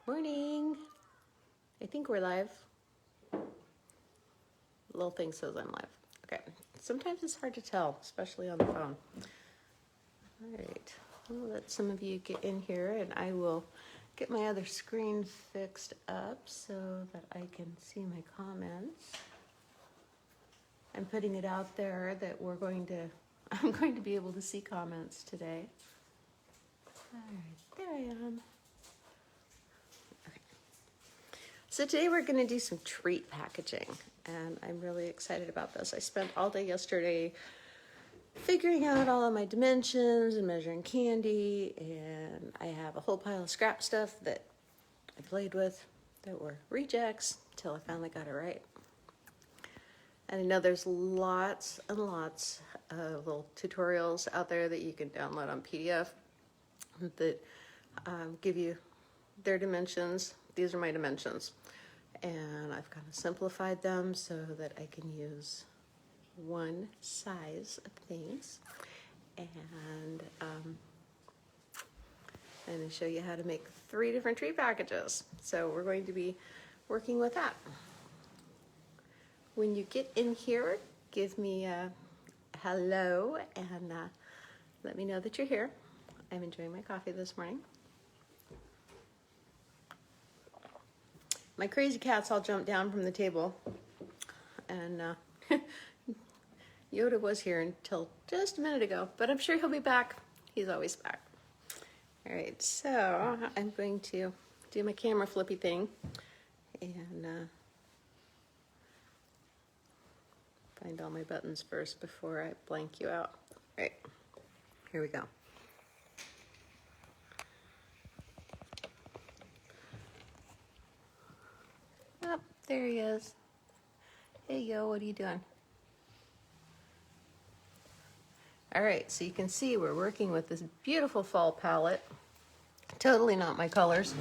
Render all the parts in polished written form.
Morning. I think we're live. Little thing says I'm live. Okay. Sometimes it's hard to tell, especially on the phone. All right. I'll let some of you get in here and I will get my other screen fixed up so that I can see my comments. I'm putting it out there that I'm going to be able to see comments today. All right, there I am. So today we're going to do some treat packaging, and I'm really excited about this. I spent all day yesterday figuring out all of my dimensions and measuring candy, and I have a whole pile of scrap stuff that I played with that were rejects until I finally got it right. And I know there's lots and lots of little tutorials out there that you can download on PDF that give you their dimensions. These are my dimensions. And I've kind of simplified them so that I can use one size of things. And I'm going to show you how to make 3 different treat packages. So we're going to be working with that. When you get in here, give me a hello and let me know that you're here. I'm enjoying my coffee this morning. My crazy cats all jumped down from the table, and Yoda was here until just a minute ago, but I'm sure he'll be back. He's always back. All right, so I'm going to do my camera flippy thing and find all my buttons first before I blank you out. All right, here we go. Oh, there he is. Hey, yo, what are you doing? All right, so you can see we're working with this beautiful fall palette. Totally not my colors,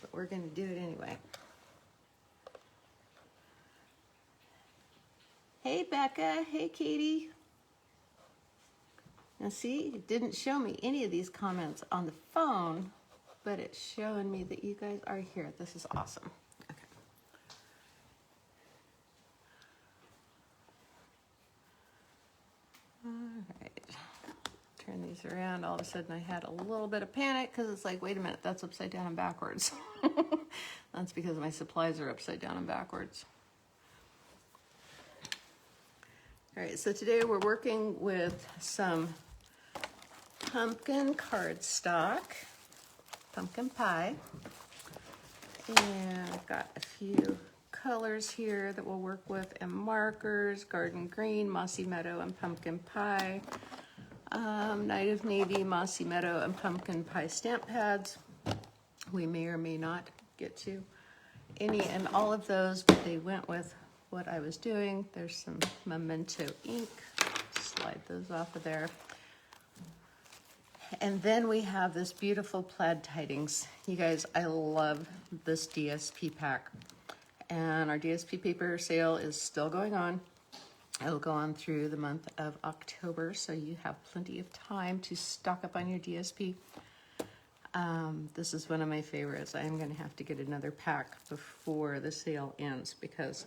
but we're going to do it anyway. Hey, Becca. Hey, Katie. Now, see, it didn't show me any of these comments on the phone, but it's showing me that you guys are here. This is awesome. All right, turn these around. All of a sudden I had a little bit of panic because it's like, wait a minute, that's upside down and backwards. That's because my supplies are upside down and backwards. All right, so today we're working with some pumpkin cardstock, pumpkin pie, and I've got a few colors here that we'll work with, and markers, garden green, mossy meadow, and pumpkin pie. Night of navy, mossy meadow, and pumpkin pie stamp pads. We may or may not get to any and all of those, but they went with what I was doing. There's some memento ink. Slide those off of there. And then we have this beautiful plaid tidings. You guys, I love this DSP pack. And our DSP paper sale is still going on. It'll go on through the month of October, so you have plenty of time to stock up on your DSP. This is one of my favorites. I am going to have to get another pack before the sale ends because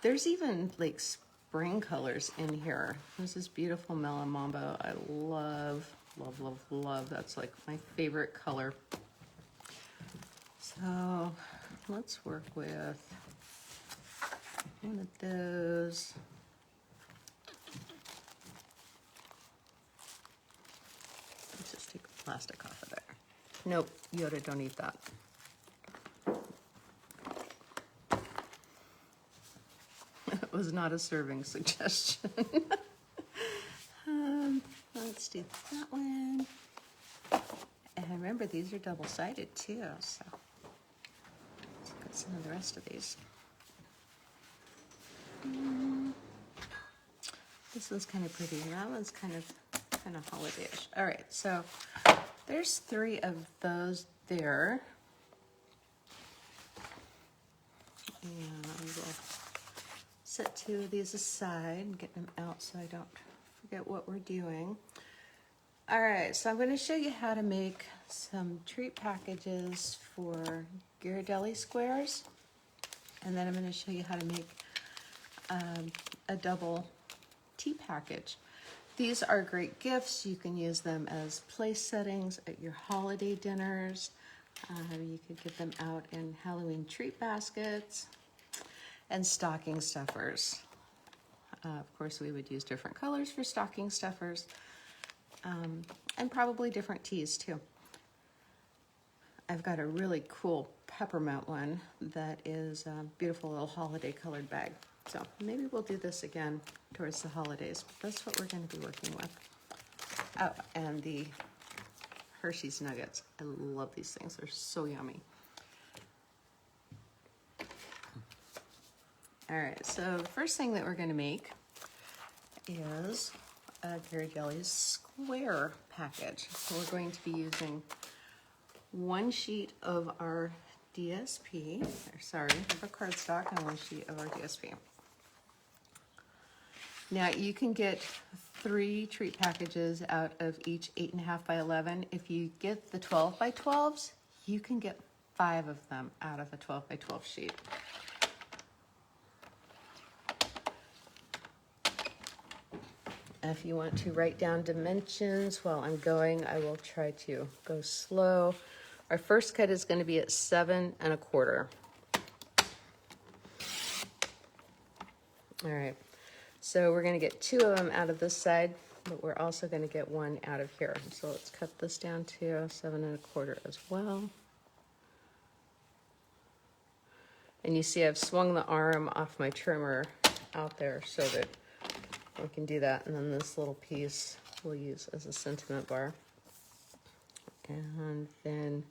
there's even like spring colors in here. This is beautiful Mellow Mambo. I love, love, love, love. That's like my favorite color. So let's work with one of those. Let's just take the plastic off of there. Nope, Yoda, don't eat that. It was not a serving suggestion. Let's do that one. And remember, these are double-sided too, so let's look at some of the rest of these. This one's kind of pretty, and that one's kind of holiday-ish. All right, so there's 3 of those there. And I will set 2 of these aside and get them out so I don't forget what we're doing. All right, so I'm going to show you how to make some treat packages for Ghirardelli squares, and then I'm going to show you how to make a double tea package. These are great gifts. You can use them as place settings at your holiday dinners. You could get them out in Halloween treat baskets and stocking stuffers. Of course, we would use different colors for stocking stuffers, and probably different teas too. I've got a really cool peppermint one that is a beautiful little holiday colored bag. So maybe we'll do this again towards the holidays, but that's what we're going to be working with. Oh, and the Hershey's Nuggets. I love these things. They're so yummy. All right, so the first thing that we're going to make is a Ghirardelli's square package. So we're going to be using one sheet of our DSP, of a cardstock, and one sheet of our DSP. Now you can get 3 treat packages out of each 8.5 by 11. If you get the 12 by 12s, you can get 5 of them out of a 12 by 12 sheet. If you want to write down dimensions while I'm going, I will try to go slow. Our first cut is going to be at 7 1/4. All right, so we're going to get 2 of them out of this side, but we're also going to get 1 out of here. So let's cut this down to 7 1/4 as well. And you see I've swung the arm off my trimmer out there so that we can do that. And then this little piece we'll use as a sentiment bar. And then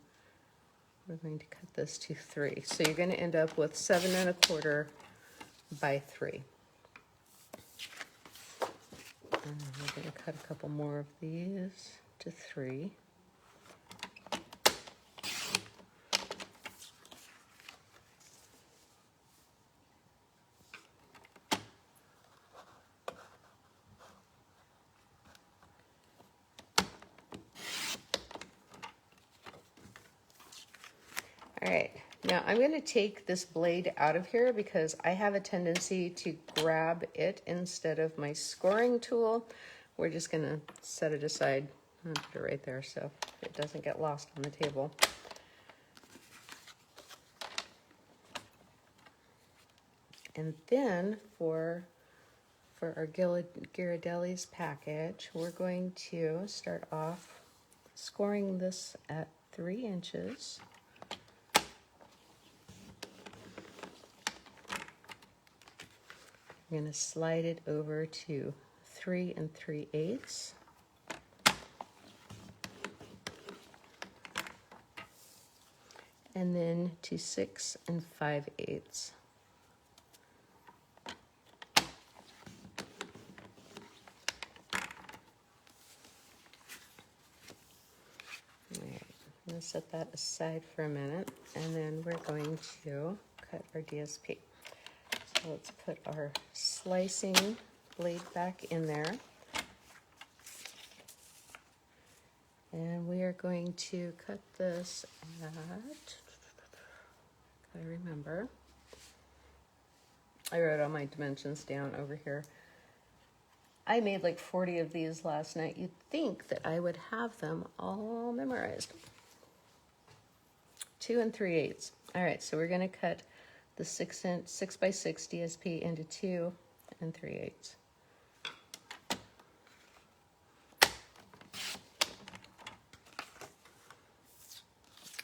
we're going to cut this to 3. So you're going to end up with 7 1/4 by 3. And we're going to cut a couple more of these to 3. All right, now I'm going to take this blade out of here because I have a tendency to grab it instead of my scoring tool. We're just going to set it aside and put it right there so it doesn't get lost on the table. And then for our Ghirardelli's package, we're going to start off scoring this at 3 inches. I'm going to slide it over to 3 3/8. And then to 6 5/8. I'm going to set that aside for a minute, and then we're going to cut our DSP. So let's put our slicing blade back in there. And we are going to cut this at, I remember, I wrote all my dimensions down over here. I made like 40 of these last night. You'd think that I would have them all memorized. 2 3/8. All right, so we're going to cut the 6 by 6 DSP into 2 3/8.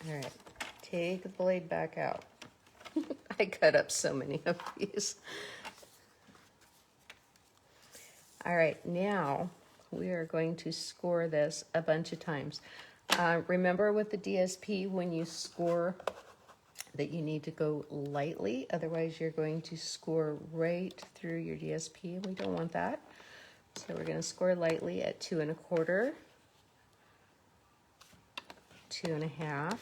All right, take the blade back out. I cut up so many of these. All right, now we are going to score this a bunch of times. Remember with the DSP, when you score, that you need to go lightly, otherwise you're going to score right through your DSP, and we don't want that. So we're going to score lightly at 2 1/4, 2 1/2,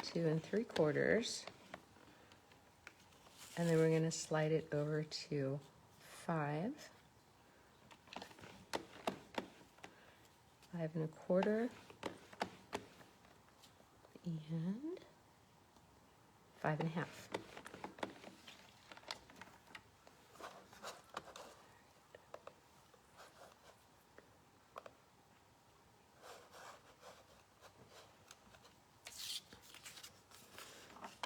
2 3/4, and then we're going to slide it over to 5. 5 1/4, and 5 1/2.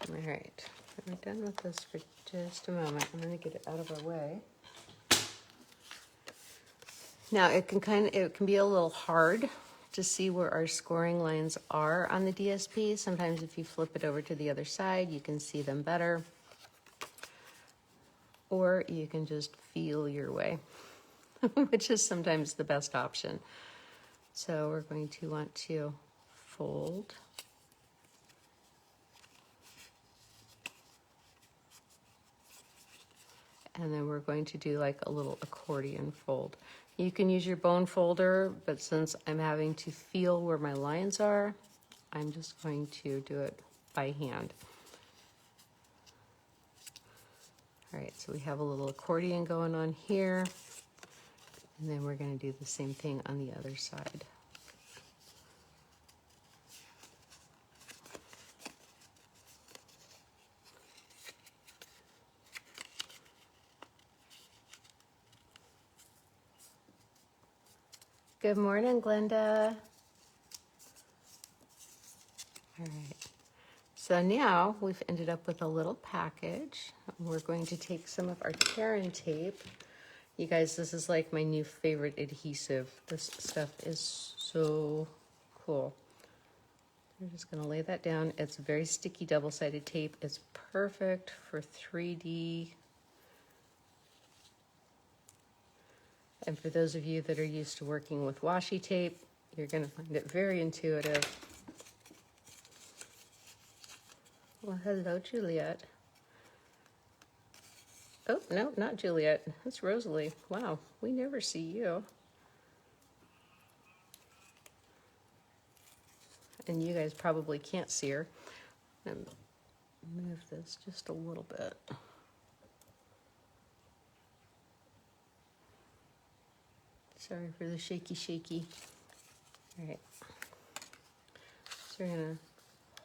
All right, we're done with this for just a moment. I'm going to get it out of our way. Now it can be a little hard to see where our scoring lines are on the DSP. Sometimes if you flip it over to the other side, you can see them better. Or you can just feel your way, which is sometimes the best option. So we're going to want to fold. And then we're going to do like a little accordion fold. You can use your bone folder, but since I'm having to feel where my lines are, I'm just going to do it by hand. All right, so we have a little accordion going on here, and then we're going to do the same thing on the other side. Good morning, Glenda. All right, so now we've ended up with a little package. We're going to take some of our tear and tape. You guys, this is like my new favorite adhesive. This stuff is so cool. I'm just gonna lay that down. It's very sticky double-sided tape. It's perfect for 3D. And for those of you that are used to working with washi tape, you're gonna find it very intuitive. Well, hello, Juliet. Oh, no, not Juliet. That's Rosalie. Wow, we never see you. And you guys probably can't see her. And move this just a little bit. Sorry for the shaky. All right. So we're gonna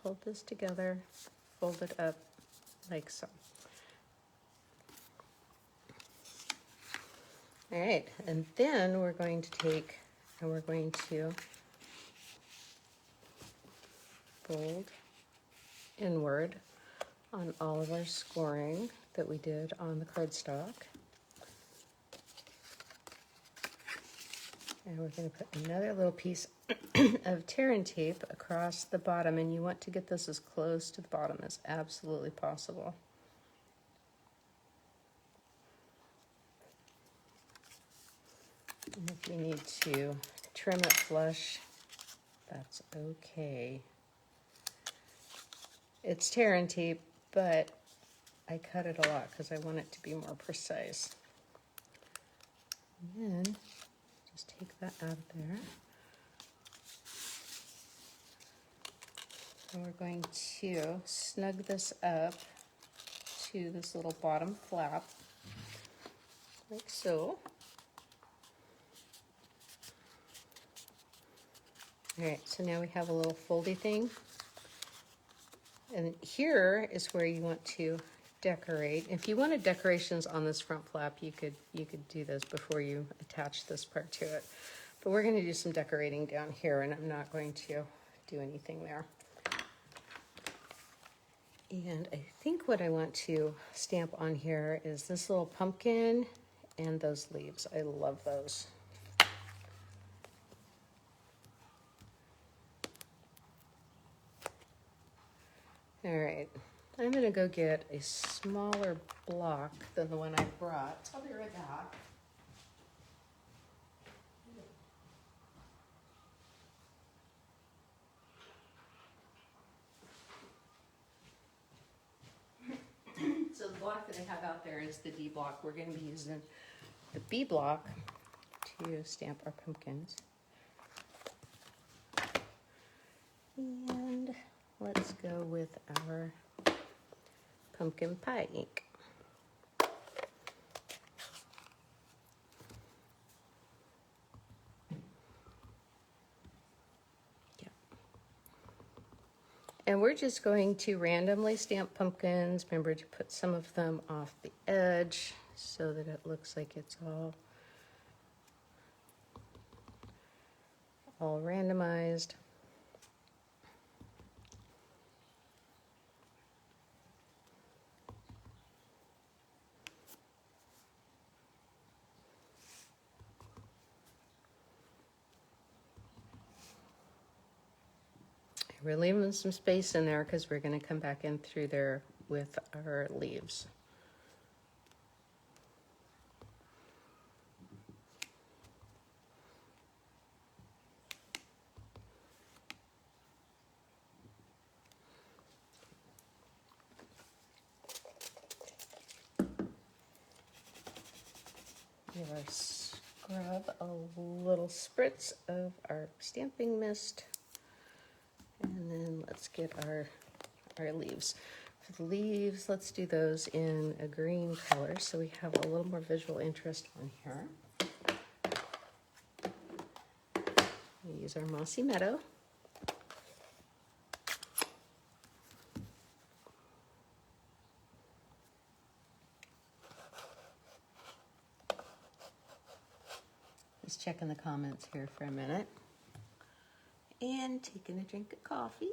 hold this together, fold it up like so. All right, and then we're going to take and we're going to fold inward on all of our scoring that we did on the cardstock. And we're going to put another little piece of tear and tape across the bottom, and you want to get this as close to the bottom as absolutely possible. And if you need to trim it flush, that's okay. It's tear and tape, but I cut it a lot because I want it to be more precise. And then just take that out of there. And we're going to snug this up to this little bottom flap, like so. All right, so now we have a little foldy thing. And here is where you want to decorate. If you wanted decorations on this front flap, you could do this before you attach this part to it. But we're going to do some decorating down here, and I'm not going to do anything there. And I think what I want to stamp on here is this little pumpkin and those leaves. I love those. All right, I'm gonna go get a smaller block than the one I brought. I'll be right back. So the block that I have out there is the D block. We're gonna be using the B block to stamp our pumpkins. And let's go with our pumpkin pie ink. And we're just going to randomly stamp pumpkins. Remember to put some of them off the edge so that it looks like it's all randomized. We're leaving some space in there because we're going to come back in through there with our leaves. Give our scrub a little spritz of our stamping mist. And then let's get our leaves. For the leaves, let's do those in a green color so we have a little more visual interest on here. We use our mossy meadow. Just checking the comments here for a minute. And taking a drink of coffee.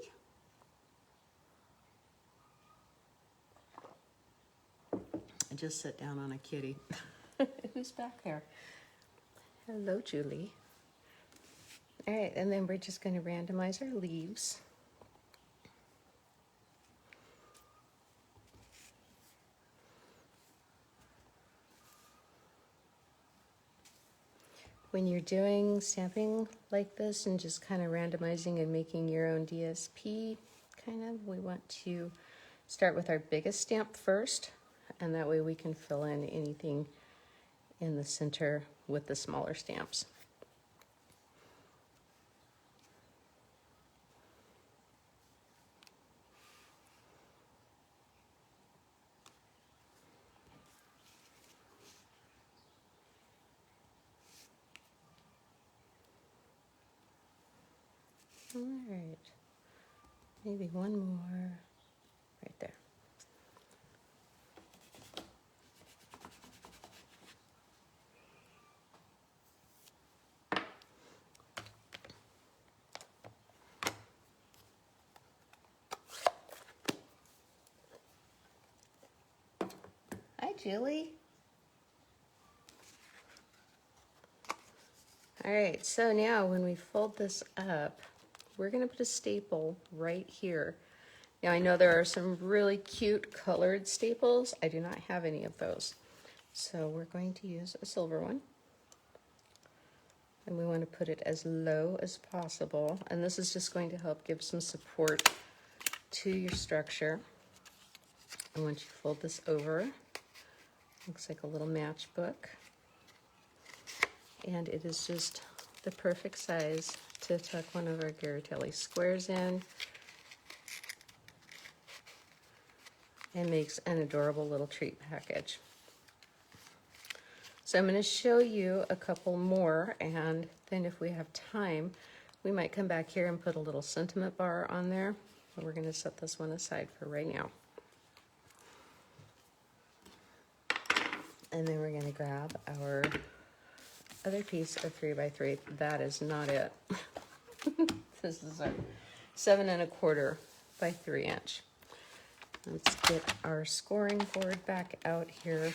I just sat down on a kitty. Who's back there? Hello, Julie. All right, and then we're just going to randomize our leaves. When you're doing stamping like this and just kind of randomizing and making your own DSP, we want to start with our biggest stamp first, and that way we can fill in anything in the center with the smaller stamps. All right, maybe one more right there. Hi, Julie. All right, so now when we fold this up, we're going to put a staple right here. Now I know there are some really cute colored staples. I do not have any of those. So we're going to use a silver one. And we want to put it as low as possible. And this is just going to help give some support to your structure. And once you fold this over, looks like a little matchbook. And it is just the perfect size to tuck one of our Garatelli squares in. And makes an adorable little treat package. So I'm going to show you a couple more, and then if we have time, we might come back here and put a little sentiment bar on there. But we're going to set this one aside for right now. And then we're going to grab our other piece of 3x3. That is not it. This is our 7 1/4 by 3 inch. Let's get our scoring board back out here.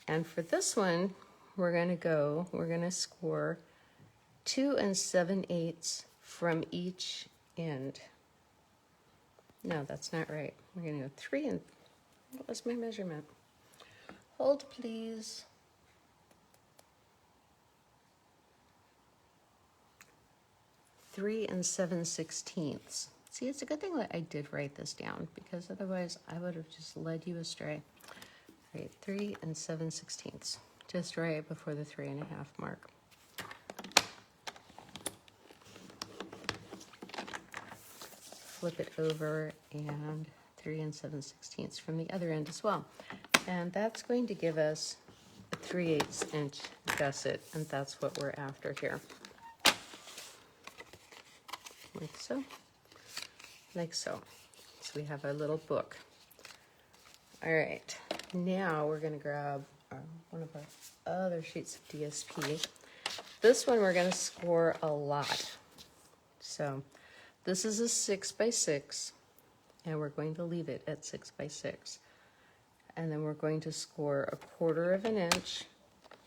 And for this one, we're going to score 2 7/8 from each end. No, that's not right. We're going to go 3 and, what was my measurement? Hold, please. 3 7/16. See, it's a good thing that I did write this down, because otherwise I would have just led you astray. All right, 3 7/16, just right before the 3.5 mark. Flip it over and 3 7/16 from the other end as well. And that's going to give us a 3/8 inch gusset, and that's what we're after here. Like so. like so. So we have our little book. All right, now we're gonna grab one of our other sheets of DSP. This one we're gonna score a lot. So this is a 6x6, and we're going to leave it at 6x6. And then we're going to score 1/4 of an inch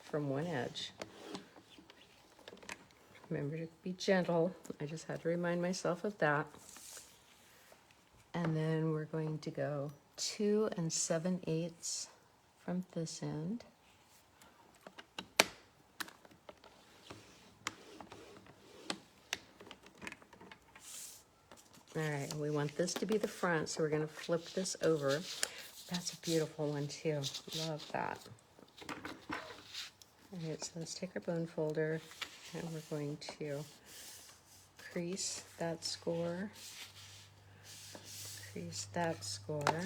from one edge. Remember to be gentle. I just had to remind myself of that. And then we're going to go 2 7/8 from this end. All right, we want this to be the front, so we're going to flip this over. That's a beautiful one too. Love that. All right, so let's take our bone folder, and we're going to crease that score, crease that score.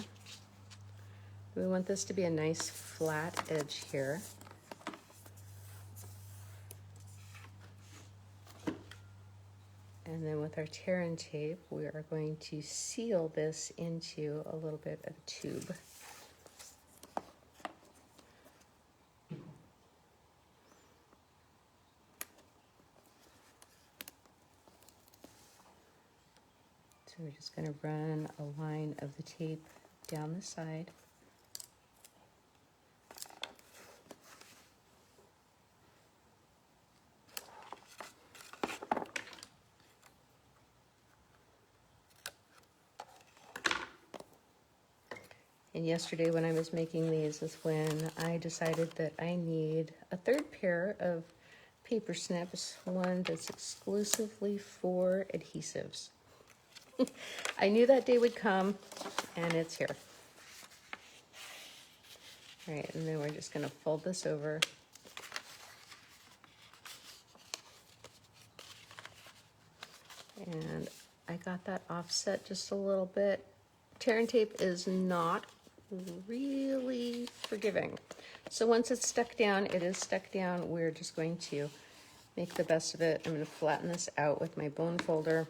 We want this to be a nice flat edge here. And then with our tear and tape, we are going to seal this into a little bit of a tube. So we're just going to run a line of the tape down the side. And yesterday when I was making these is when I decided that I need a third pair of paper snips, one that's exclusively for adhesives. I knew that day would come, and it's here. All right, and then we're just going to fold this over. And I got that offset just a little bit. Tear and tape is not really forgiving. So once it's stuck down, it is stuck down. We're just going to make the best of it. I'm going to flatten this out with my bone folder.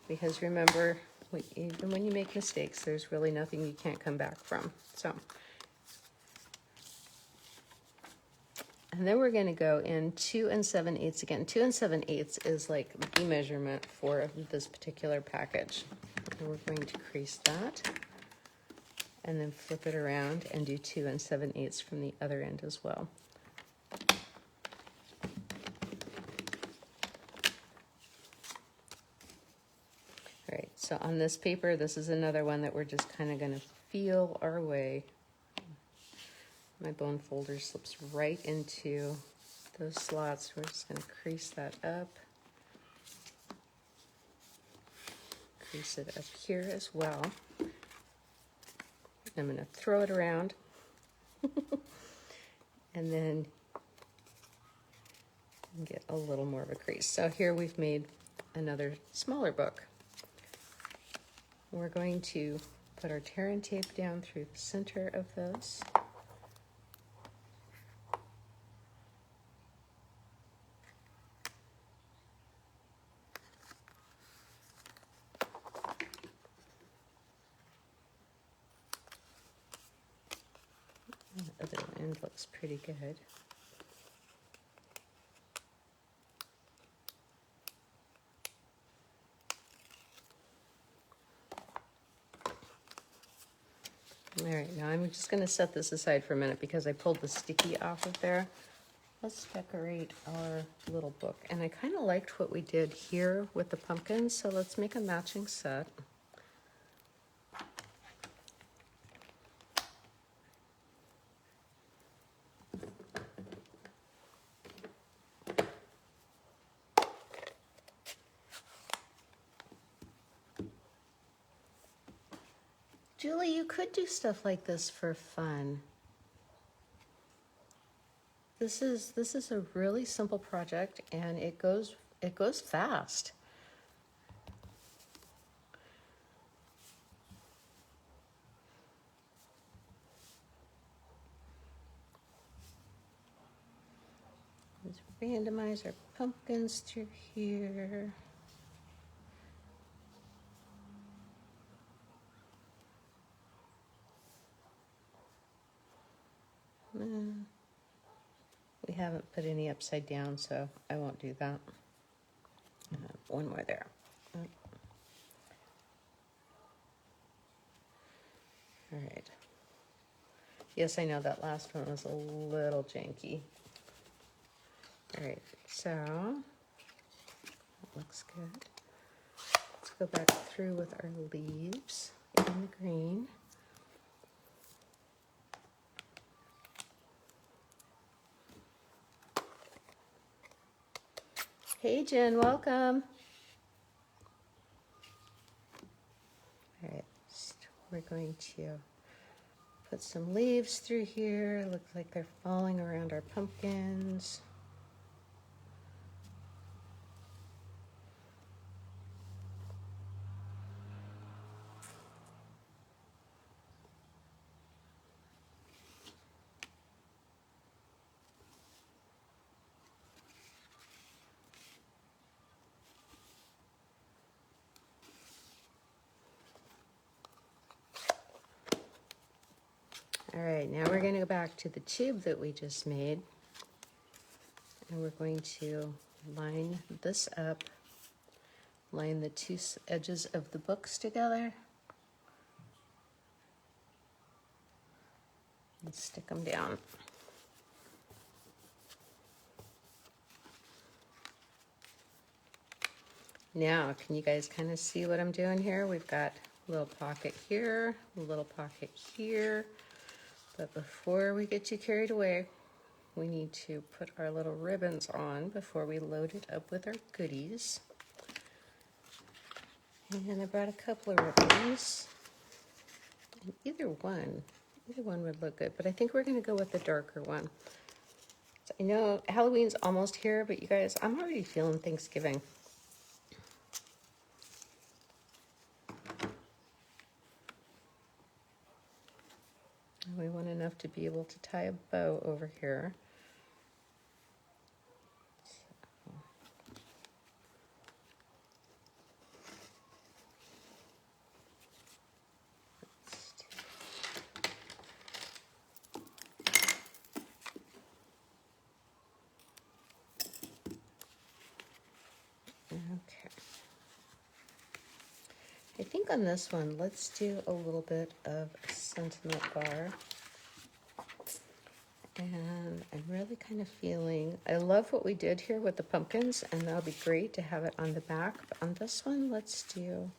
Because remember, even when you make mistakes, there's really nothing you can't come back from. So, and then we're going to go in 2 7/8 again. 2 7/8 is like the measurement for this particular package. And we're going to crease that and then flip it around and do 2 7/8 from the other end as well. All right, so on this paper, this is another one that we're just kind of going to feel our way. My bone folder slips right into those slots. We're just going to crease that up. Crease it up here as well. I'm going to throw it around. And then get a little more of a crease. So here we've made another smaller book. We're going to put our tear and tape down through the center of this. The other end looks pretty good. All right, now I'm just going to set this aside for a minute because I pulled the sticky off of there. Let's decorate our little book. And I kind of liked what we did here with the pumpkins, so let's make a matching set. Julie, you could do stuff like this for fun. This is a really simple project, and it goes fast. Let's randomize our pumpkins through here. We haven't put any upside down, so I won't do that. One more there. Oh. All right. Yes, I know that last one was a little janky. All right, so that looks good. Let's go back through with our leaves in the green. Hey, Jen, welcome. All right, so we're going to put some leaves through here. Look like they're falling around our pumpkins. All right, now we're going to go back to the tube that we just made. And we're going to line this up, line the two edges of the books together, and stick them down. Now, can you guys kind of see what I'm doing here? We've got a little pocket here, a little pocket here. But before we get too carried away, we need to put our little ribbons on before we load it up with our goodies. And I brought a couple of ribbons. And either one would look good, but I think we're going to go with the darker one. So I know Halloween's almost here, but you guys, I'm already feeling Thanksgiving. We want enough to be able to tie a bow over here. Okay. I think on this one, let's do a little bit of sentiment bar. And I'm really kind of feeling, I love what we did here with the pumpkins, and that'll be great to have it on the back. But on this one, let's do,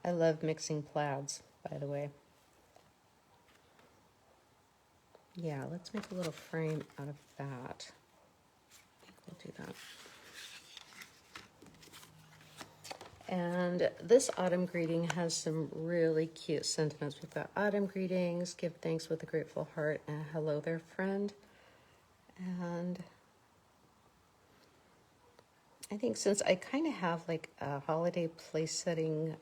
I love mixing plaids, by the way. Yeah, let's make a little frame out of that. We'll do that. And this autumn greeting has some really cute sentiments. We've got autumn greetings, give thanks with a grateful heart, and hello there, friend. And I think since I kind of have like a holiday place setting,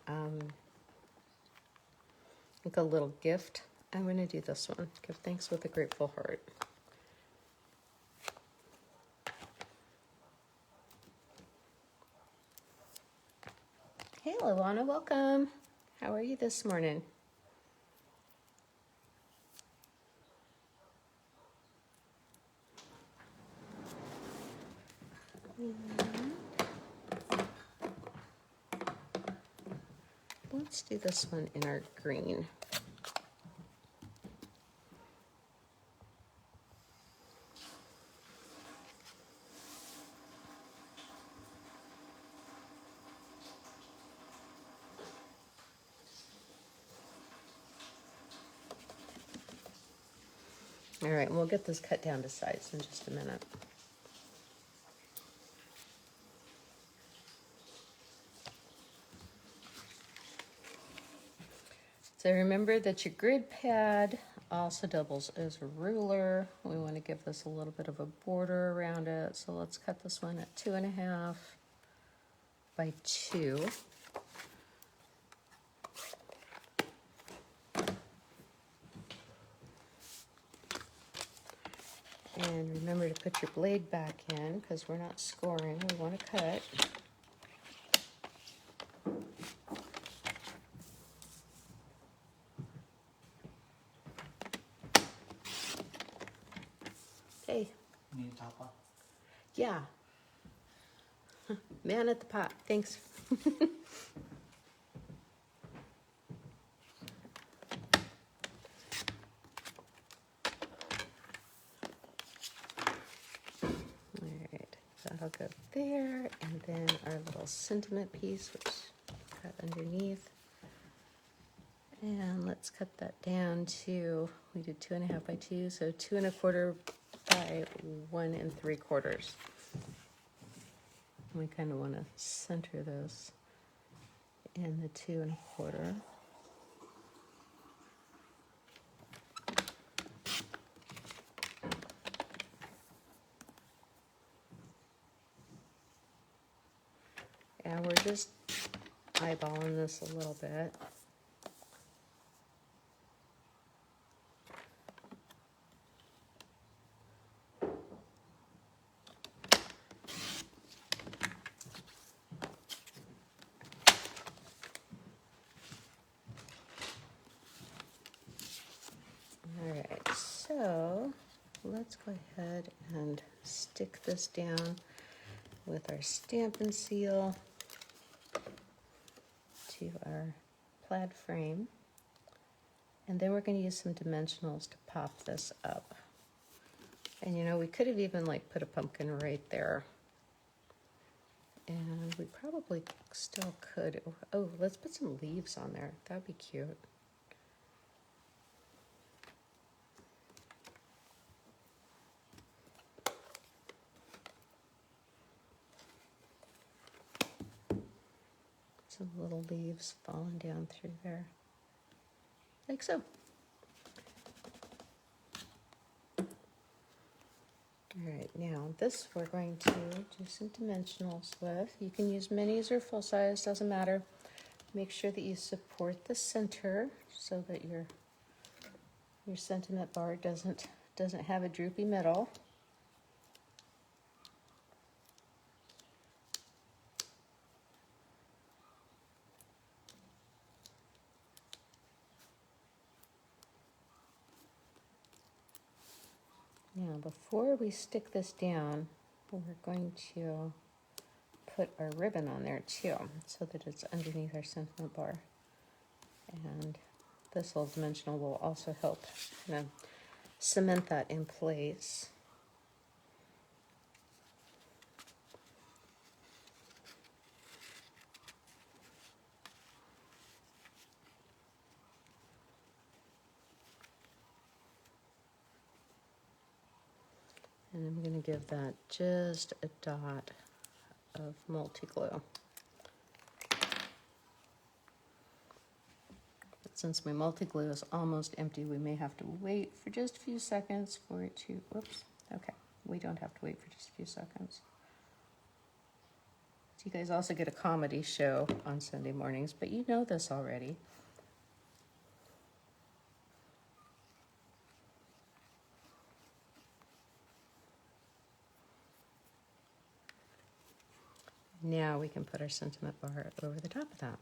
like a little gift, I'm going to do this one. Give thanks with a grateful heart. Hey, Luana, welcome. How are you this morning? Let's do this one in our green. All right, and we'll get this cut down to size in just a minute. So remember that your grid pad also doubles as a ruler. We want to give this a little bit of a border around it. So let's cut this one at 2.5 by 2. And remember to put your blade back in because we're not scoring, we want to cut. You need a top off? Yeah. Man at the pot. Thanks. Alright, that'll go there, and then our little sentiment piece, which cut underneath. And let's cut that down to, we did 2.5 by 2, so 2 1/4 by 1 3/4. We kind of want to center those in the 2 1/4. And we're just eyeballing this a little bit. Alright, so let's go ahead and stick this down with our Stampin' Seal to our plaid frame. And then we're going to use some dimensionals to pop this up. And you know, we could have even like put a pumpkin right there. And we probably still could. Oh, let's put some leaves on there. That would be cute. Some little leaves falling down through there. Like so. Alright, now this we're going to do some dimensionals with. You can use minis or full size, doesn't matter. Make sure that you support the center so that your sentiment bar doesn't have a droopy middle. Now, before we stick this down, we're going to put our ribbon on there too, so that it's underneath our sentiment bar. And this little dimensional will also help kind of cement that in place. And I'm going to give that just a dot of multi-glue. But since my multi-glue is almost empty, we may have to wait for just a few seconds for it to, whoops, okay, we don't have to wait for just a few seconds. So you guys also get a comedy show on Sunday mornings, but you know this already. Now we can put our sentiment bar over the top of that.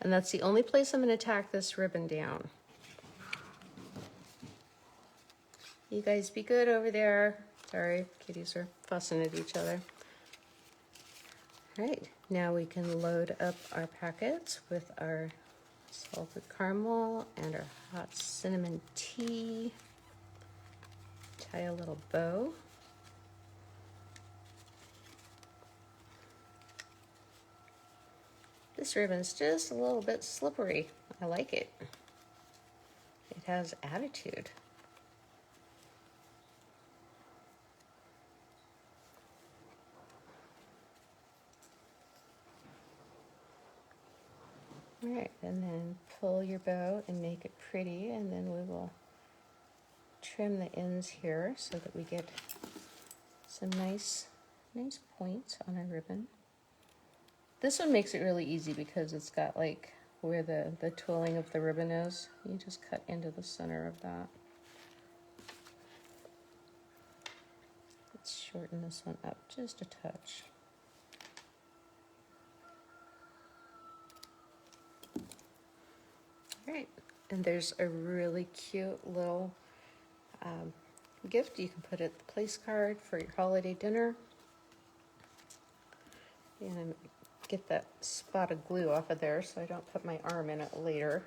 And that's the only place I'm going to tack this ribbon down. You guys be good over there. Sorry, kitties are fussing at each other. All right, now we can load up our packets with our salted caramel and our hot cinnamon tea. Tie a little bow. This ribbon's just a little bit slippery. I like it. It has attitude. All right, and then pull your bow and make it pretty, and then we will trim the ends here so that we get some nice points on our ribbon. This one makes it really easy because it's got like where the twirling of the ribbon is. You just cut into the center of that. Let's shorten this one up just a touch. Right, and there's a really cute little gift you can put at the place card for your holiday dinner. And get that spot of glue off of there so I don't put my arm in it later.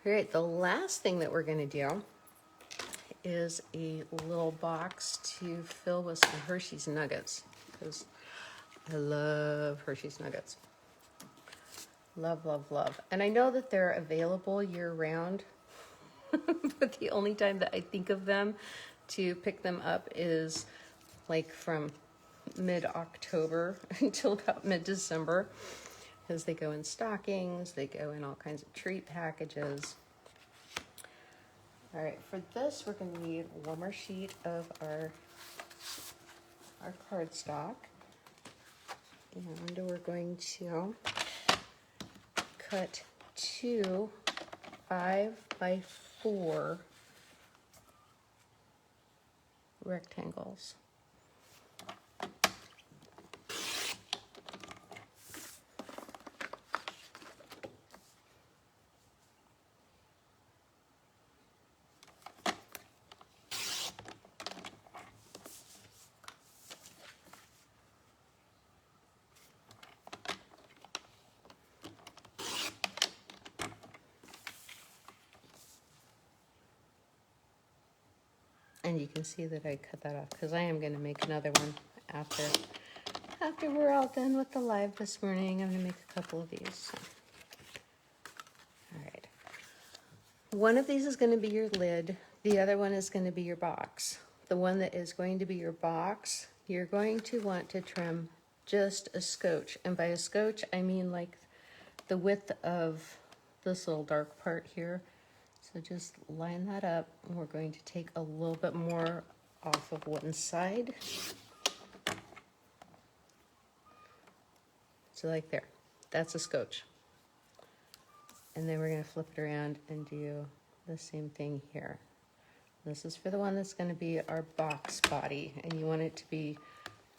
All right, the last thing that we're going to do is a little box to fill with some Hershey's Nuggets, because I love Hershey's Nuggets. Love, love, love. And I know that they're available year-round, but the only time that I think of them to pick them up is like from mid-October until about mid-December, because they go in stockings, they go in all kinds of treat packages. All right, for this we're going to need one more sheet of our cardstock, and we're going to cut 2 5x4 rectangles. And you can see that I cut that off because I am going to make another one after we're all done with the live this morning. I'm going to make a couple of these. So. All right. One of these is going to be your lid. The other one is going to be your box. The one that is going to be your box, you're going to want to trim just a scotch. And by a scotch, I mean like the width of this little dark part here. So just line that up, and we're going to take a little bit more off of one side. So like there, that's a scotch. And then we're going to flip it around and do the same thing here. This is for the one that's going to be our box body, and you want it to be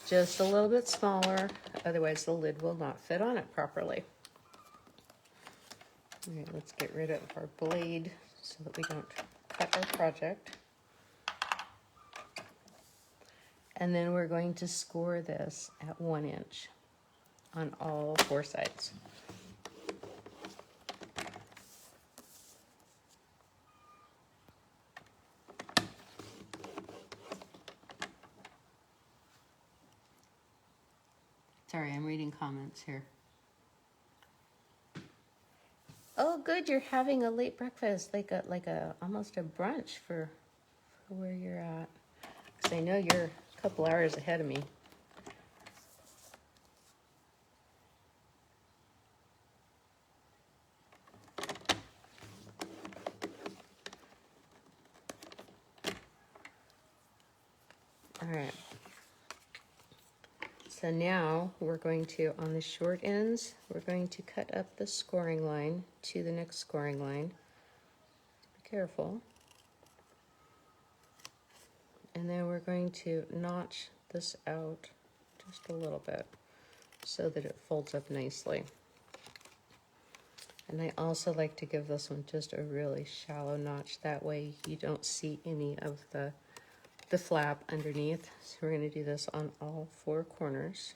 just a little bit smaller, otherwise the lid will not fit on it properly. All right, let's get rid of our blade so that we don't cut our project. And then we're going to score this at 1 inch on all 4 sides. Sorry, I'm reading comments here. Oh, good, you're having a late breakfast, like a almost a brunch for where you're at. Because I know you're a couple hours ahead of me. All right. So now we're going to, on the short ends, we're going to cut up the scoring line to the next scoring line. Be careful. And then we're going to notch this out just a little bit so that it folds up nicely. And I also like to give this one just a really shallow notch. That way you don't see any of the flap underneath. So we're going to do this on all 4 corners.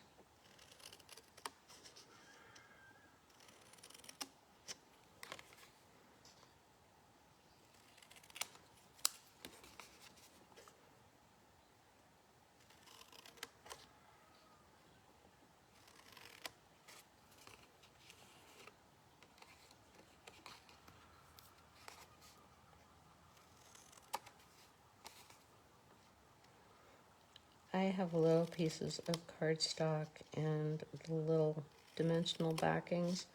I have little pieces of cardstock and little dimensional backings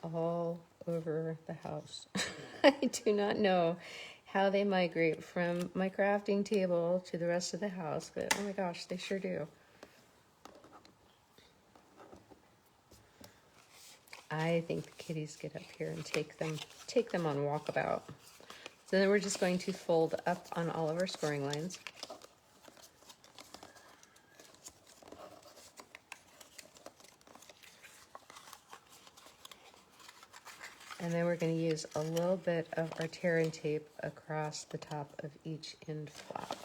all over the house. I do not know how they migrate from my crafting table to the rest of the house, but oh my gosh, they sure do. I think the kitties get up here and take them on walkabout. So then we're just going to fold up on all of our scoring lines. And then we're going to use a little bit of our tear and tape across the top of each end flap.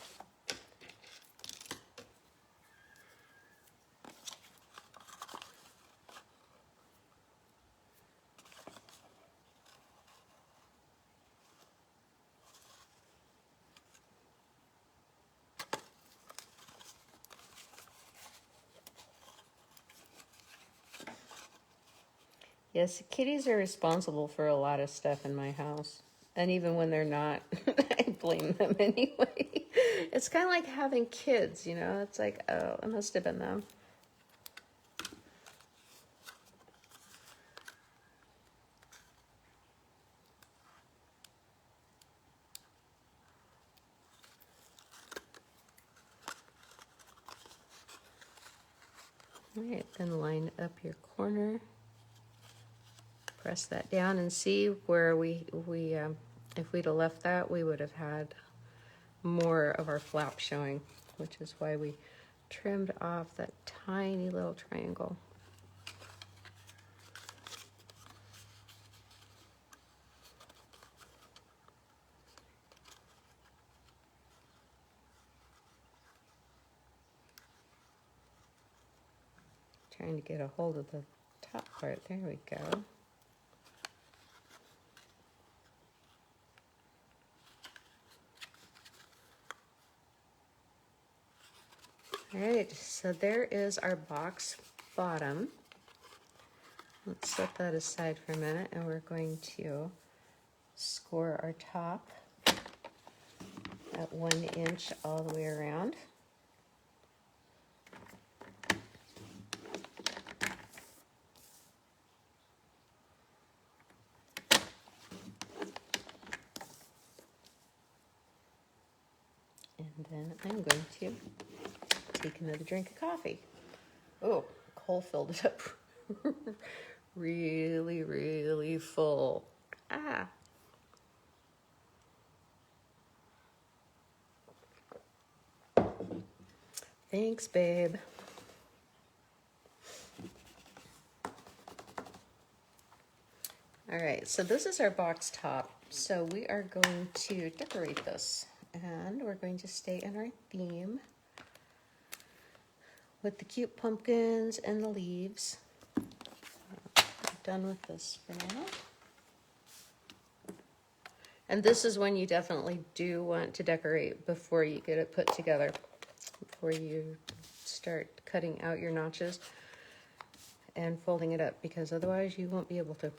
Yes, kitties are responsible for a lot of stuff in my house. And even when they're not, I blame them anyway. It's kind of like having kids, you know? It's like, oh, it must have been them. All right, then line up your corner. Press that down and see where if we'd have left that, we would have had more of our flap showing, which is why we trimmed off that tiny little triangle. Trying to get a hold of the top part. There we go. All right, so there is our box bottom. Let's set that aside for a minute, and we're going to score our top at 1 inch all the way around. And then I'm going to take another drink of coffee. Oh, Cole filled it up really, really full. Ah. Thanks, babe. All right, so this is our box top. So we are going to decorate this, and we're going to stay in our theme with the cute pumpkins and the leaves. I'm done with this for now. And this is when you definitely do want to decorate before you get it put together, before you start cutting out your notches and folding it up, because otherwise you won't be able to.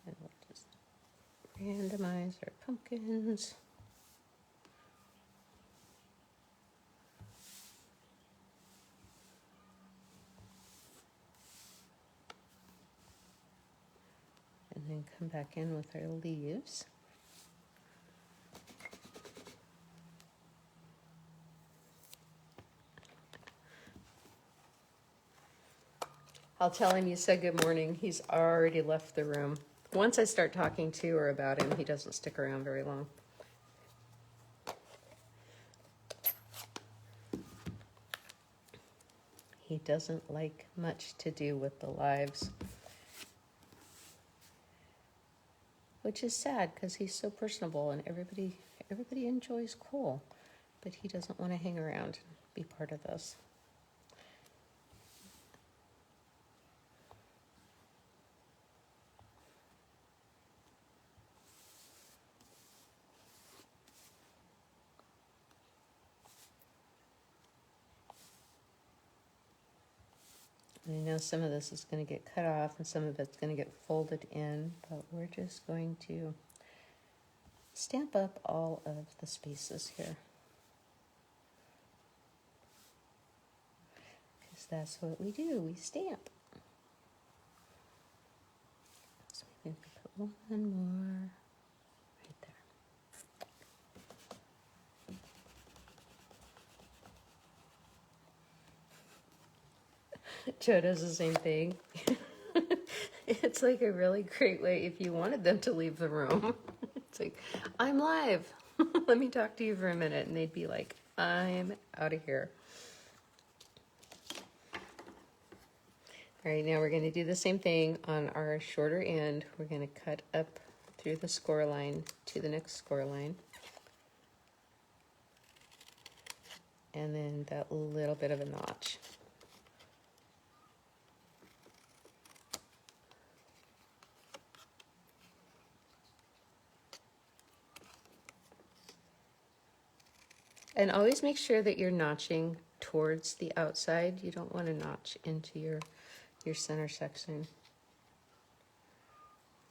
And we'll just randomize our pumpkins. And then come back in with our leaves. I'll tell him you said good morning. He's already left the room. Once I start talking to or about him, he doesn't stick around very long. He doesn't like much to do with the lives, which is sad because he's so personable and everybody enjoys Cole, but he doesn't want to hang around and be part of this. I know some of this is going to get cut off and some of it's going to get folded in, but we're just going to stamp up all of the spaces here, because that's what we do, we stamp. So maybe we can put one more right there. Joe does the same thing. It's like a really great way if you wanted them to leave the room. It's like, I'm live. Let me talk to you for a minute. And they'd be like, I'm out of here. All right, now we're going to do the same thing on our shorter end. We're going to cut up through the score line to the next score line. And then that little bit of a notch. And always make sure that you're notching towards the outside. You don't want to notch into your center section.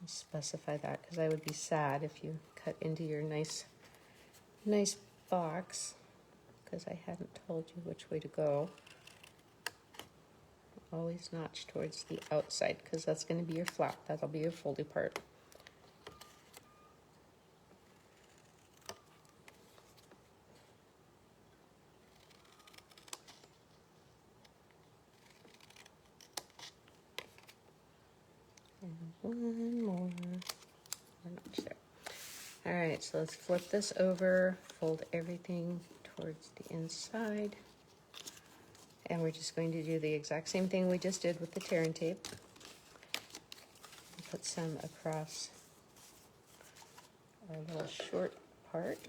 Specify that, because I would be sad if you cut into your nice box, because I hadn't told you which way to go. Always notch towards the outside, because that's going to be your flap. That'll be your foldy part. And one more notch there. All right, so let's flip this over, fold everything towards the inside. And we're just going to do the exact same thing we just did with the tear and tape. Put some across our little short part.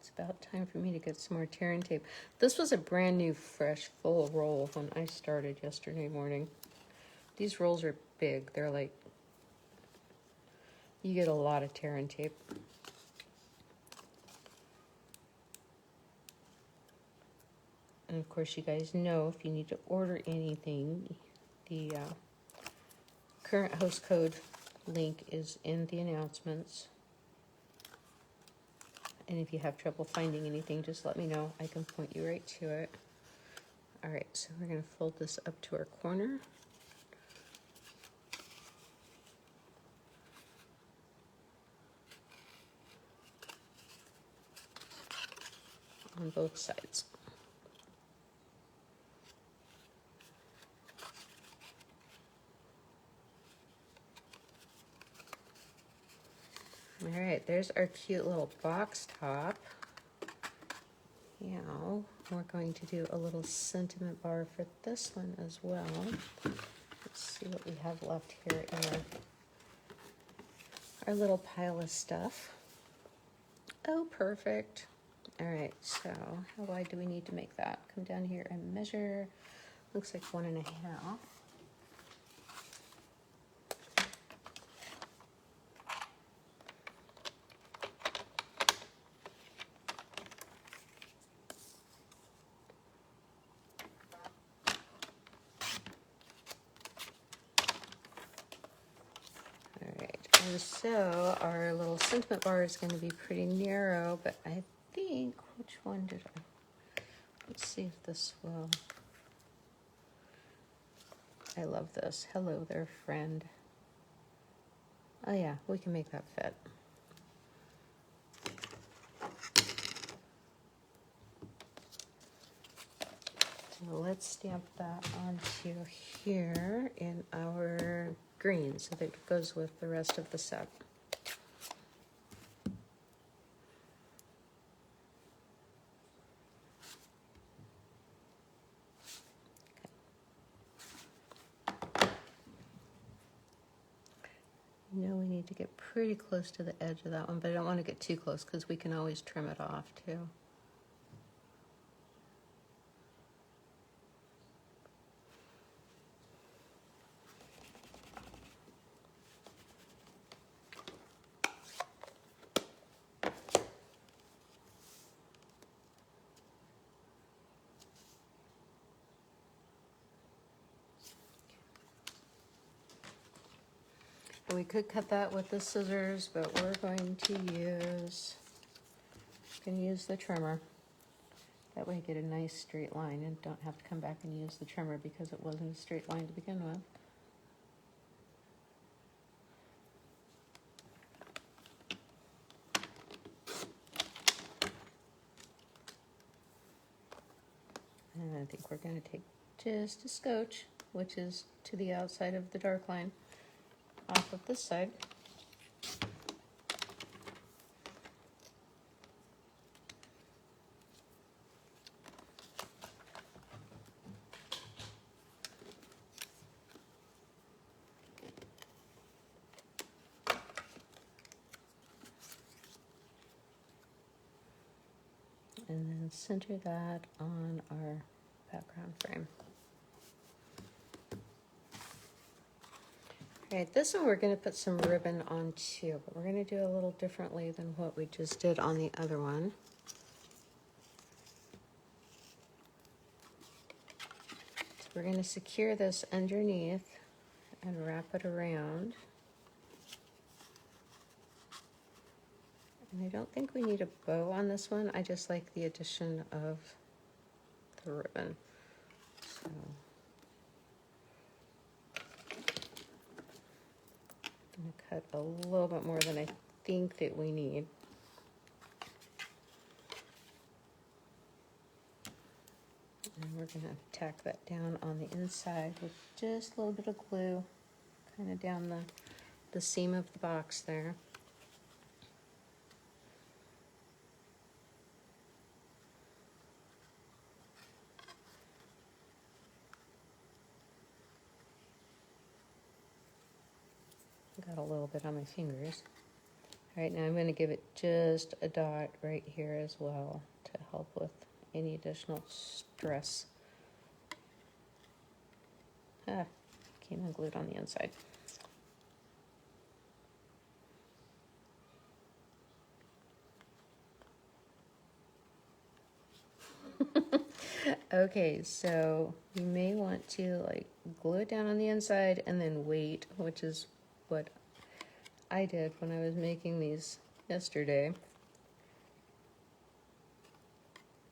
It's about time for me to get some more tear and tape. This was a brand new, fresh, full roll when I started yesterday morning. These rolls are big. They're like, you get a lot of tear and tape. And of course, you guys know if you need to order anything, the current host code link is in the announcements. And if you have trouble finding anything, just let me know. I can point you right to it. All right, so we're going to fold this up to our corner. On both sides. All right, there's our cute little box top. Now we're going to do a little sentiment bar for this one as well. Let's see what we have left here in our little pile of stuff. Oh, perfect. All right, so how wide do we need to make that? Come down here and measure. Looks like 1.5. And so our little sentiment bar is going to be pretty narrow, but I think, which one did I? Let's see if this will. I love this. Hello there, friend. Oh yeah, we can make that fit. So let's stamp that onto here in our green so that it goes with the rest of the set. You know, we need to get pretty close to the edge of that one, but I don't want to get too close because we can always trim it off too. We could cut that with the scissors, but we're going to use the trimmer. That way get a nice straight line and don't have to come back and use the trimmer because it wasn't a straight line to begin with. think we're going to take just a scotch, which is to the outside of the dark line, off of this side. And then center that on our background frame. All right, this one we're going to put some ribbon on too, but we're going to do a little differently than what we just did on the other one. So we're going to secure this underneath and wrap it around. And I don't think we need a bow on this one. I just like the addition of the ribbon. So I'm going to cut a little bit more than I think that we need. And we're going to tack that down on the inside with just a little bit of glue, kind of down the seam of the box there. Got a little bit on my fingers. All right, now I'm going to give it just a dot right here as well to help with any additional stress. Came unglued on the inside. Okay, so you may want to like glue it down on the inside and then wait, which is what I did when I was making these yesterday.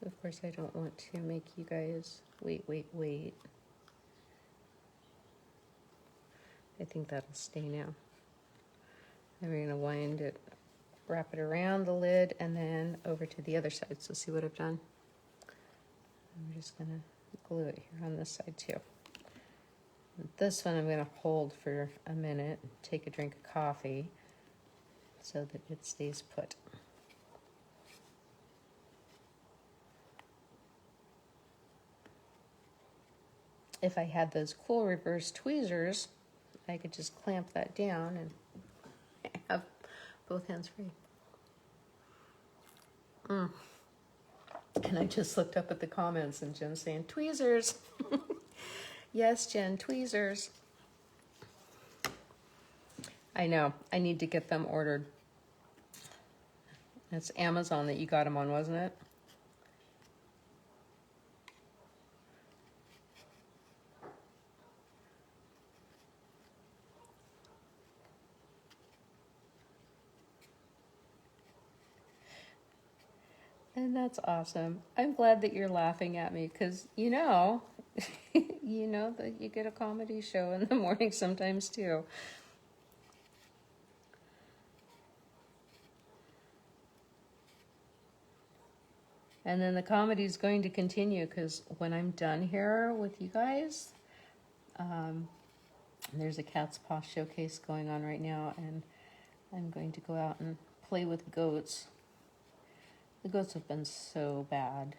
Of course, I don't want to make you guys wait. I think that'll stay now. And we're gonna wind it, wrap it around the lid and then over to the other side. So see what I've done? I'm just gonna glue it here on this side too. This one I'm gonna hold for a minute, take a drink of coffee so that it stays put. If I had those cool reverse tweezers, I could just clamp that down and have both hands free. And I just looked up at the comments and Jen's saying, tweezers. Yes, Jen, tweezers. I know, I need to get them ordered. It's Amazon that you got them on, wasn't it? And that's awesome. I'm glad that you're laughing at me because, you know, you know that you get a comedy show in the morning sometimes too. And then the comedy is going to continue because when I'm done here with you guys, there's a cat's paw showcase going on right now, and I'm going to go out and play with goats. The goats have been so bad.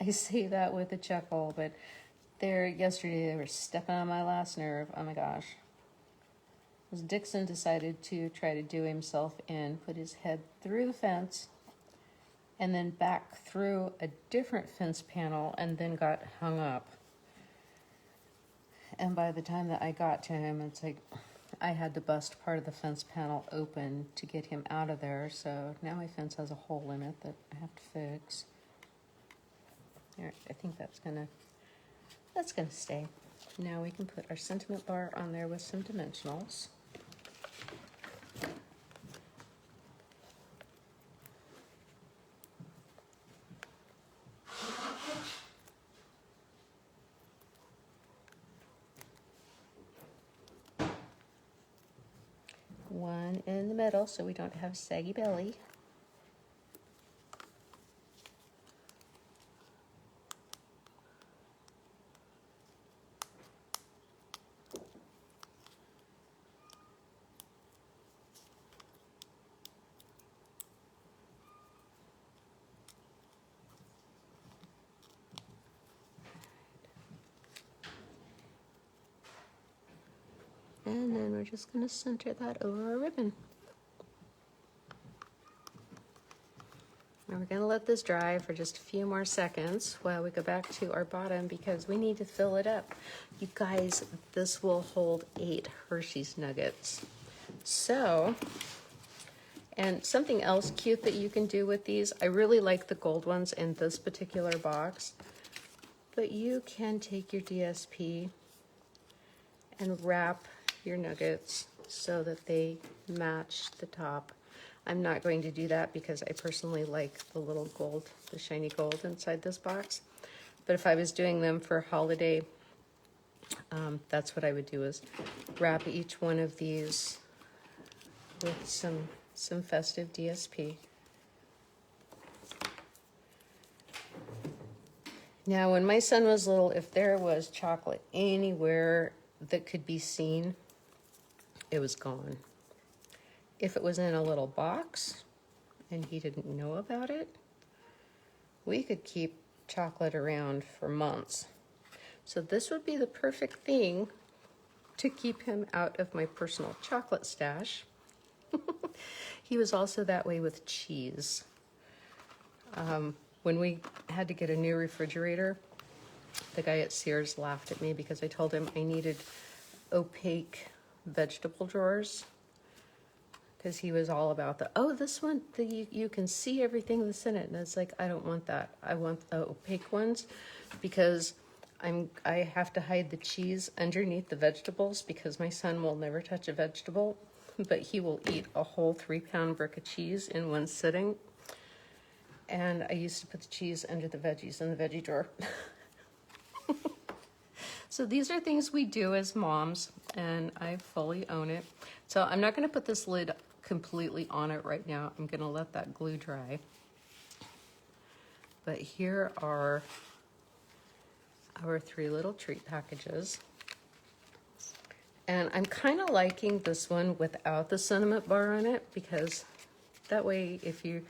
I say that with a chuckle, but yesterday they were stepping on my last nerve. Oh my gosh. As Dixon decided to try to do himself in, put his head through the fence, and then back through a different fence panel, and then got hung up. And by the time that I got to him, it's like I had to bust part of the fence panel open to get him out of there. So now my fence has a hole in it that I have to fix. All right, I think that's gonna stay. Now we can put our sentiment bar on there with some dimensionals. One in the middle so we don't have a saggy belly. And then we're just going to center that over our ribbon. And we're going to let this dry for just a few more seconds while we go back to our bottom because we need to fill it up. You guys, this will hold 8 Hershey's Nuggets. So, and something else cute that you can do with these, I really like the gold ones in this particular box, but you can take your DSP and wrap your nuggets so that they match the top. I'm not going to do that because I personally like the little gold, the shiny gold inside this box. But if I was doing them for holiday, that's what I would do, is wrap each one of these with some festive DSP. Now, when my son was little, if there was chocolate anywhere that could be seen, it was gone. If it was in a little box and he didn't know about it, we could keep chocolate around for months. So this would be the perfect thing to keep him out of my personal chocolate stash. He was also that way with cheese. When we had to get a new refrigerator, the guy at Sears laughed at me because I told him I needed opaque vegetable drawers. Because he was all about this one, you can see everything that's in it. And it's like, I don't want that. I want the opaque ones because I have to hide the cheese underneath the vegetables because my son will never touch a vegetable, but he will eat a whole 3-pound brick of cheese in one sitting. And I used to put the cheese under the veggies in the veggie drawer. So these are things we do as moms, and I fully own it. So I'm not going to put this lid completely on it right now. I'm going to let that glue dry. But here are our 3 little treat packages. And I'm kind of liking this one without the sentiment bar on it because that way if you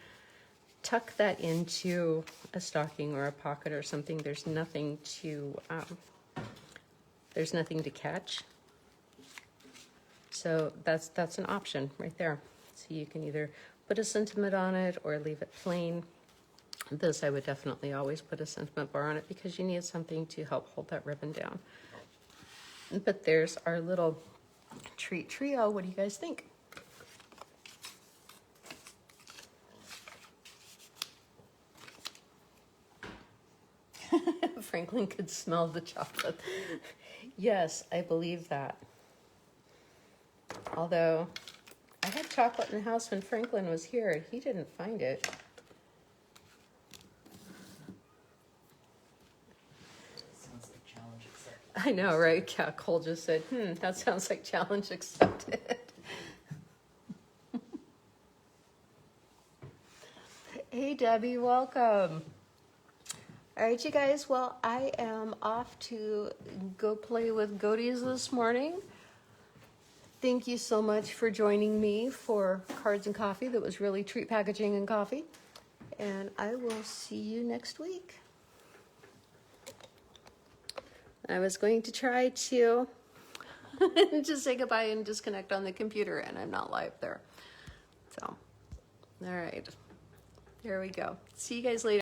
tuck that into a stocking or a pocket or something, there's nothing to catch. So that's an option right there. So you can either put a sentiment on it or leave it plain. This I would definitely always put a sentiment bar on it because you need something to help hold that ribbon down. But there's our little treat trio. What do you guys think? Franklin could smell the chocolate. Yes, I believe that. Although I had chocolate in the house when Franklin was here and he didn't find it. Sounds like challenge accepted. I know, right? Yeah, Cole just said, that sounds like challenge accepted. Hey, Debbie, welcome. All right, you guys, well, I am off to go play with goaties this morning. Thank you so much for joining me for Cards and Coffee. That was really treat packaging and coffee. And I will see you next week. I was going to try to just say goodbye and disconnect on the computer, and I'm not live there. So, all right. There we go. See you guys later.